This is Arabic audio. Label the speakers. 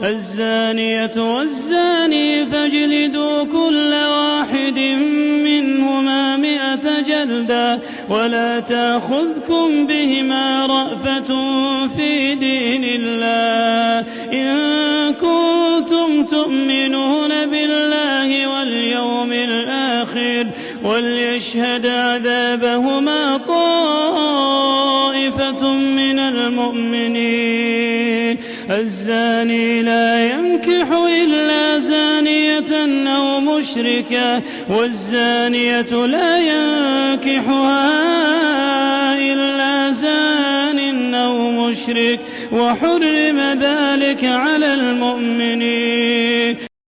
Speaker 1: الزانية والزاني فاجلدوا كل واحد منهما 100 جلدة ولا تأخذكم بهما رأفة في دين الله إن كنتم تؤمنون بالله واليوم الآخر وليشهد عذابهما طائفة من المؤمنين. الزاني لا ينكح إلا زانية أو مشركة والزانية لا ينكحها إلا زان أو مشرك وحرم ذلك على المؤمنين.